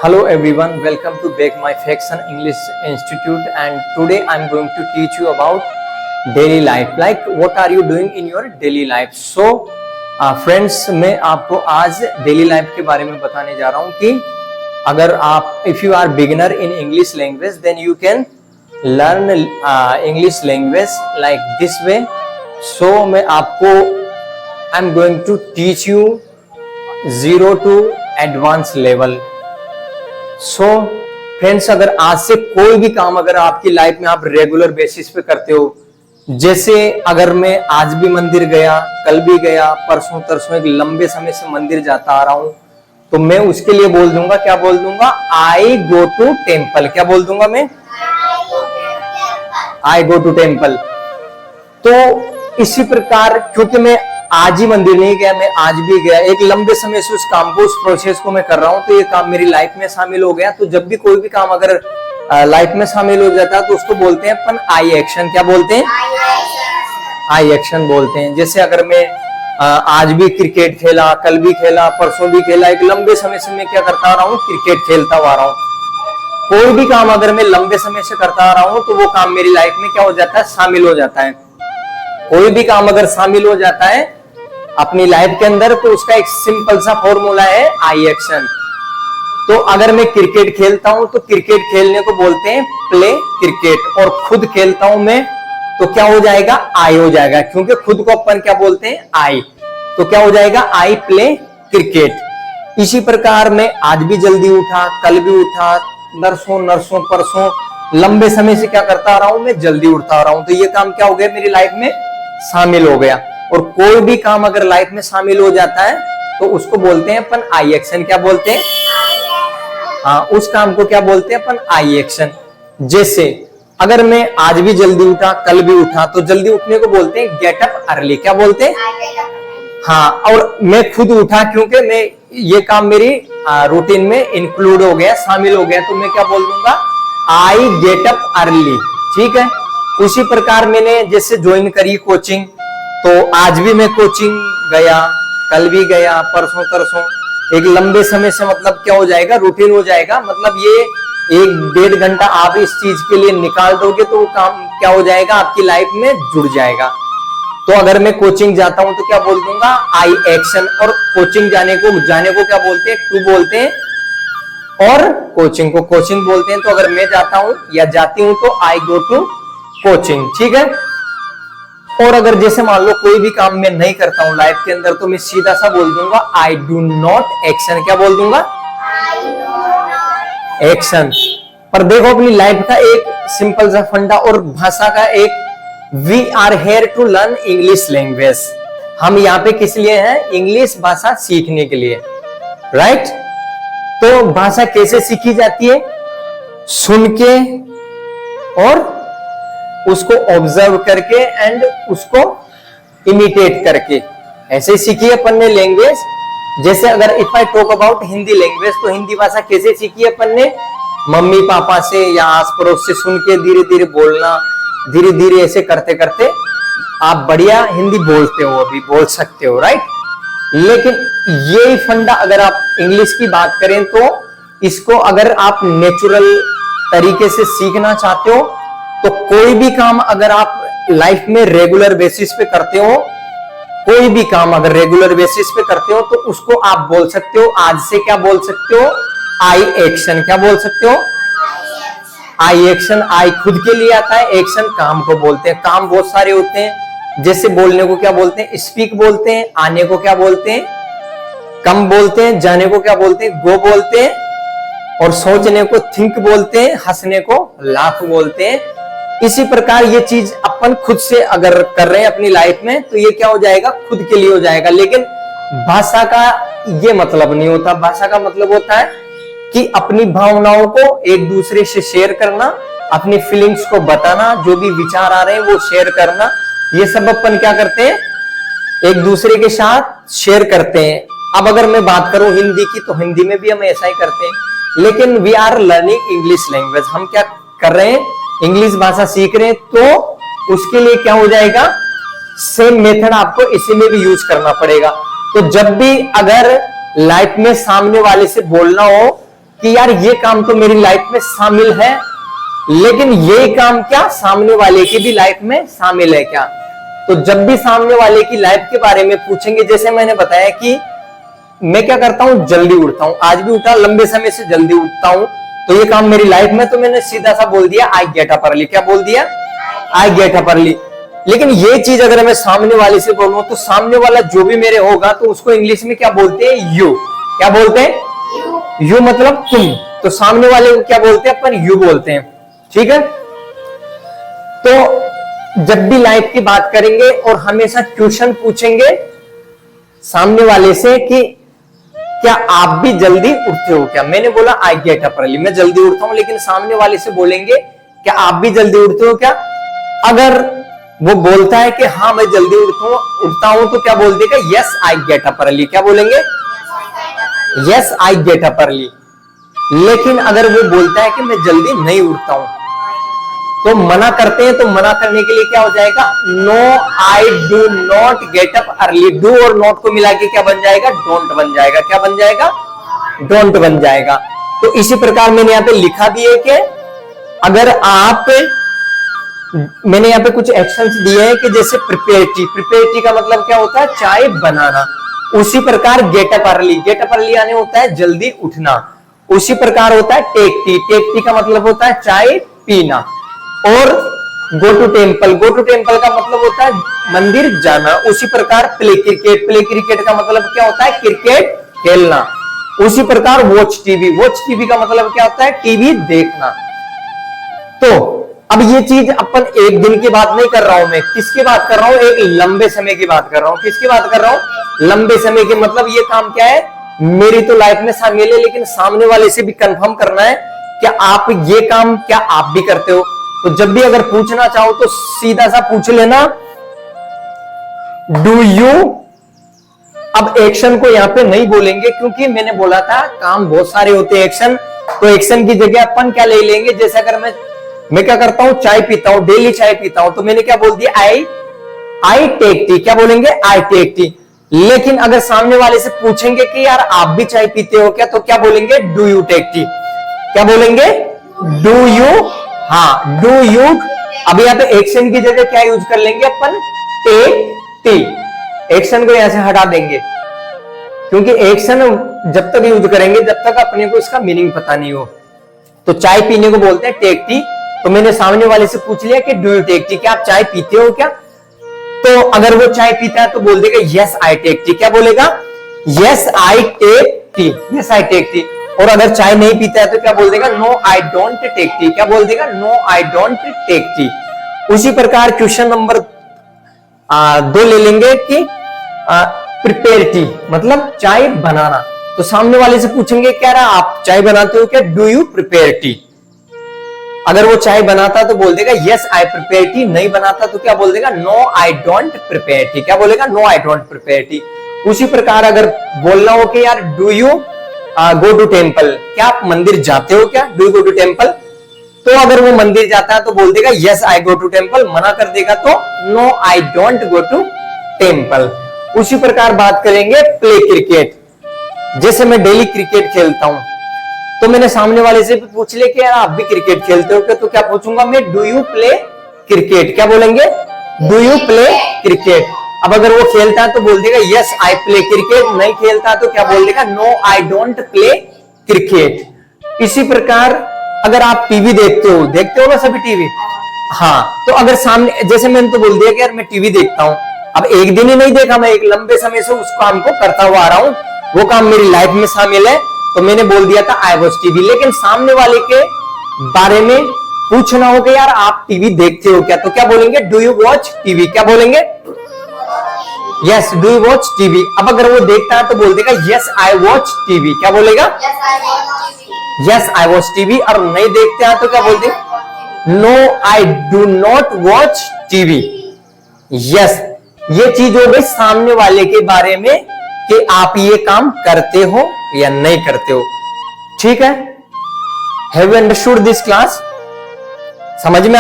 Hello everyone, welcome to Bake My Faction English Institute, and today I'm going to teach you about daily life. Like what are you doing in your daily life? So friends, मैं आपको आज daily life के बारे में बताने जा रहा हूँ कि अगर आप if you are beginner in English language then you can learn English language like this way. So मैं आपको I'm going to teach you 0 to advanced level. So friends, अगर आज से कोई भी काम अगर आपकी लाइफ में आप रेगुलर बेसिस पे करते हो, जैसे अगर मैं आज भी मंदिर गया, कल भी गया, परसों तरसों एक लंबे समय से मंदिर जाता आ रहा हूं, तो मैं उसके लिए बोल दूंगा, क्या बोल दूंगा? आई गो टू टेम्पल। क्या बोल दूंगा मैं? आई गो टू टेम्पल। तो इसी प्रकार, क्योंकि मैं आज ही मंदिर नहीं गया, मैं आज भी गया, एक लंबे समय से उस काम को, उस प्रोसेस को मैं कर रहा हूं, तो ये काम मेरी लाइफ में शामिल हो गया। तो जब भी कोई भी काम अगर लाइफ में शामिल हो जाता है तो उसको बोलते हैं अपन आई एक्शन। क्या बोलते हैं? आई एक्शन बोलते हैं। जैसे अगर मैं आज भी क्रिकेट खेला, कल भी खेला, परसों भी खेला, एक लंबे समय से मैं क्या करता आ रहा हूँ? क्रिकेट खेलता आ रहा हूँ। कोई भी काम अगर मैं लंबे समय से करता आ रहा हूँ तो वो काम मेरी लाइफ में क्या हो जाता है? शामिल हो जाता है। कोई भी काम अगर शामिल हो जाता है अपनी लाइफ के अंदर तो उसका एक सिंपल सा फॉर्मूला है आई एक्शन। तो अगर मैं क्रिकेट खेलता हूं तो क्रिकेट खेलने को बोलते हैं प्ले क्रिकेट, और खुद खेलता हूं मैं तो क्या हो जाएगा? आई हो जाएगा, क्योंकि खुद को अपन क्या बोलते हैं? आई। तो क्या हो जाएगा? I play cricket. इसी प्रकार मैं आज भी जल्दी उठा, कल भी उठा, नरसों परसों लंबे समय से क्या करता आ रहा हूं? मैं जल्दी उठता आ रहा हूं। तो ये काम क्या हो गया? मेरी लाइफ में शामिल हो गया। और कोई भी काम अगर लाइफ में शामिल हो जाता है तो उसको बोलते हैं अपन आई एक्शन। क्या बोलते हैं? हाँ, उस काम को क्या बोलते हैं अपन? आई एक्शन। जैसे अगर मैं आज भी जल्दी उठा, कल भी उठा, तो जल्दी उठने को बोलते हैं गेट अप अर्ली। क्या बोलते हैं? हाँ, और मैं खुद उठा क्योंकि मैं ये काम मेरी रूटीन में इंक्लूड हो गया, शामिल हो गया, तो मैं क्या बोल दूंगा? I get up early. ठीक है। उसी प्रकार मैंने जैसे ज्वाइन करी कोचिंग, तो आज भी मैं कोचिंग गया, कल भी गया, परसों तरसों एक लंबे समय से, मतलब क्या हो जाएगा? रूटीन हो जाएगा। मतलब ये 1-1.5 घंटा आप इस चीज के लिए निकाल दोगे तो वो काम क्या हो जाएगा? आपकी लाइफ में जुड़ जाएगा। तो अगर मैं कोचिंग जाता हूं तो क्या बोल दूंगा? आई एक्शन। और कोचिंग जाने को क्या बोलते हैं? टू बोलते हैं, और कोचिंग को कोचिंग बोलते हैं। तो अगर मैं जाता हूं या जाती हूं तो आई गो टू कोचिंग। ठीक है। और अगर जैसे मान लो कोई भी काम मैं नहीं करता हूं लाइफ के अंदर, तो मैं सीधा सा बोल दूंगा आई डू नॉट एक्शन। क्या बोल दूंगा? एक्शन। पर देखो, अपनी लाइफ का एक सिंपल सा फंडा और भाषा का एक, we are here to learn English language. हम यहाँ पे किस लिए हैं? इंग्लिश भाषा सीखने के लिए, राइट? तो भाषा कैसे सीखी जाती है? सुन के और उसको ऑब्जर्व करके एंड उसको इमिटेट करके, ऐसे सीखी अपन ने लैंग्वेज। जैसे अगर if I talk about Hindi language, तो हिंदी भाषा कैसे सीखी अपन ने? मम्मी पापा से या आस पड़ोस से सुन के धीरे धीरे बोलना, धीरे धीरे ऐसे करते करते आप बढ़िया हिंदी बोलते हो, अभी बोल सकते हो, राइट? लेकिन यही फंडा अगर आप इंग्लिश की बात करें तो इसको अगर आप नेचुरल तरीके से सीखना चाहते हो तो कोई भी काम अगर आप लाइफ में रेगुलर बेसिस पे करते हो, कोई भी काम अगर रेगुलर बेसिस पे करते हो, तो उसको आप बोल सकते हो आज से, क्या बोल सकते हो? आई एक्शन। क्या बोल सकते हो? आई एक्शन। आई खुद के लिए आता है, एक्शन काम को बोलते हैं। काम बहुत सारे होते हैं, जैसे बोलने को क्या बोलते हैं? स्पीक बोलते हैं। आने को क्या बोलते हैं? कम बोलते हैं। जाने को क्या बोलते हैं? गो बोलते हैं। और सोचने को थिंक बोलते हैं। हंसने को लाफ बोलते हैं। इसी प्रकार ये चीज अपन खुद से अगर कर रहे हैं अपनी लाइफ में तो ये क्या हो जाएगा? खुद के लिए हो जाएगा। लेकिन भाषा का ये मतलब नहीं होता। भाषा का मतलब होता है कि अपनी भावनाओं को एक दूसरे से शेयर करना, अपनी फीलिंग्स को बताना, जो भी विचार आ रहे हैं वो शेयर करना। ये सब अपन क्या करते हैं? एक दूसरे के साथ शेयर करते हैं। अब अगर मैं बात करूं हिंदी की, तो हिंदी में भी हम ऐसा ही करते हैं। लेकिन we are learning English language. हम क्या कर रहे हैं? इंग्लिश भाषा सीख रहे हैं। तो उसके लिए क्या हो जाएगा? सेम मेथड आपको इसी में भी यूज करना पड़ेगा। तो जब भी अगर लाइफ में सामने वाले से बोलना हो कि यार ये काम तो मेरी लाइफ में शामिल है, लेकिन ये काम क्या सामने वाले की भी लाइफ में शामिल है क्या? तो जब भी सामने वाले की लाइफ के बारे में पूछेंगे, जैसे मैंने बताया कि मैं क्या करता हूं, जल्दी उठता हूं, आज भी उठा, लंबे समय से जल्दी उठता हूं, तो ये काम मेरी लाइफ में, तो मैंने सीधा सा बोल दिया आई गेट अप अर्ली। क्या बोल दिया? I get up early. लेकिन ये चीज अगर मैं सामने वाले से बोलूं तो सामने वाला जो भी मेरे होगा तो उसको इंग्लिश में क्या बोलते हैं? यू। क्या बोलते हैं? यू मतलब तुम। तो सामने वाले को क्या बोलते हैं? अपन यू बोलते हैं। ठीक है। तो जब भी लाइफ की बात करेंगे और हमेशा क्वेश्चन पूछेंगे सामने वाले से कि क्या आप भी जल्दी उठते हो क्या? मैंने बोला आई गेट अप अर्ली, मैं जल्दी उठता हूं, लेकिन सामने वाले से बोलेंगे क्या आप भी जल्दी उठते हो क्या? अगर वो बोलता है कि हाँ मैं जल्दी उठता हूं तो क्या बोल देगा? Yes I get up early. क्या बोलेंगे? Yes I get up early. लेकिन अगर वो बोलता है कि मैं जल्दी नहीं उठता हूं तो मना करते हैं, तो मना करने के लिए क्या हो जाएगा? No I do not get up early. Do और नॉट को मिला के क्या बन जाएगा? डोंट बन जाएगा। क्या बन जाएगा? डोंट बन जाएगा। तो इसी प्रकार मैंने यहां पे लिखा भी है कि अगर आप, मैंने यहां पे कुछ एक्शंस दिए हैं कि जैसे प्रिपेयर टी, प्रिपेयर टी का मतलब क्या होता है? चाय बनाना। उसी प्रकार gate up early, gate up early आने होता है जल्दी उठना। उसी प्रकार होता है टेक टी, टेक टी का मतलब होता है चाय पीना। और go to temple, go to temple का मतलब होता है मंदिर जाना। उसी प्रकार प्ले क्रिकेट, प्ले क्रिकेट का मतलब क्या होता है? क्रिकेट खेलना। उसी प्रकार वॉच टीवी, वॉच टीवी का मतलब क्या होता है? टीवी देखना। तो अब ये चीज अपन एक दिन की बात नहीं कर रहा हूं, मैं किसकी बात कर रहा हूं? एक लंबे समय की बात कर रहा हूं। किसकी बात कर रहा हूं? लंबे समय की। मतलब ये काम क्या है? मेरी तो लाइफ में शामिल है, लेकिन सामने वाले से भी कंफर्म करना है क्या आप ये काम क्या आप भी करते हो? तो जब भी अगर पूछना चाहो तो सीधा सा पूछ लेना डू यू। अब एक्शन को यहां पे नहीं बोलेंगे क्योंकि मैंने बोला था काम बहुत सारे होते हैं एक्शन, तो एक्शन की जगह अपन क्या ले लेंगे? जैसे अगर मैं क्या करता हूं? चाय पीता हूं, डेली चाय पीता हूं, तो मैंने क्या बोल दिया? I take tea. क्या बोलेंगे? I take tea. लेकिन अगर सामने वाले से पूछेंगे कि यार आप भी चाय पीते हो क्या, तो क्या बोलेंगे? Do you take tea. क्या बोलेंगे? Do you. हाँ, डू यू। अब यहाँ पे एक्शन की जगह क्या यूज कर लेंगे अपन? Take T. एक्शन को यहां से हटा देंगे क्योंकि एक्शन जब तक यूज करेंगे जब तक अपने को इसका मीनिंग पता नहीं हो। तो चाय पीने को बोलते हैं टेक टी। तो मैंने सामने वाले से पूछ लिया कि डू यू टेक टी, क्या आप चाय पीते हो क्या? तो अगर वो चाय पीता है तो बोल देगा यस आई टेक टी। क्या बोलेगा? Yes I take tea, yes I take tea. और अगर चाय नहीं पीता है तो क्या बोल देगा? No I don't take tea. क्या बोल देगा? No I don't take tea. उसी प्रकार क्वेश्चन नंबर 2 ले लेंगे कि प्रिपेयर टी मतलब चाय बनाना। तो सामने वाले से पूछेंगे क्या रहा आप चाय बनाते हो क्या? Do you prepare T. अगर वो चाय बनाता तो बोल देगा यस आई प्रिपेयर टी। नहीं बनाता तो क्या बोल देगा? No I don't prepare tea. क्या बोलेगा? No I don't prepare tea. उसी प्रकार अगर बोलना हो कि यार do you go to temple, क्या आप मंदिर जाते हो क्या? Do you go to temple. तो अगर वो मंदिर जाता है तो बोल देगा yes I go to temple. मना कर देगा तो no I don't go to temple. उसी प्रकार बात करेंगे प्ले क्रिकेट। जैसे मैं डेली क्रिकेट खेलता हूं तो मैंने सामने वाले से भी पूछ लिया कि यार आप भी क्रिकेट खेलते हो क्या? तो क्या पूछूंगा मैं? Do you play cricket. क्या बोलेंगे? Do you play cricket. अब अगर वो खेलता है तो बोल देगा यस आई प्ले क्रिकेट। नहीं खेलता तो क्या बोल देगा? No I don't play cricket. इसी प्रकार अगर आप टीवी देखते हो ना सभी टीवी। हाँ, तो अगर सामने, जैसे मैंने तो बोल दिया कि यार मैं टीवी देखता हूं, अब एक दिन ही नहीं देखा, मैं एक लंबे समय से उस काम को करता हुआ आ रहा हूं, वो काम मेरी लाइफ में शामिल है, तो मैंने बोल दिया था आई वॉच टीवी। लेकिन सामने वाले के बारे में पूछना हो कि यार आप टीवी देखते हो क्या? तो क्या बोलेंगे? Do you watch TV. क्या बोलेंगे? Yes do you watch TV. अब अगर वो देखता है तो बोल देगा यस आई वॉच टीवी। क्या बोलेगा? Yes I watch TV. और नहीं देखते हैं तो क्या बोलते? No I do not watch TV. Yes, ये चीज हो गई सामने वाले के बारे में कि आप ये काम करते हो या नहीं करते हो। ठीक है? Have you understood this class? समझ में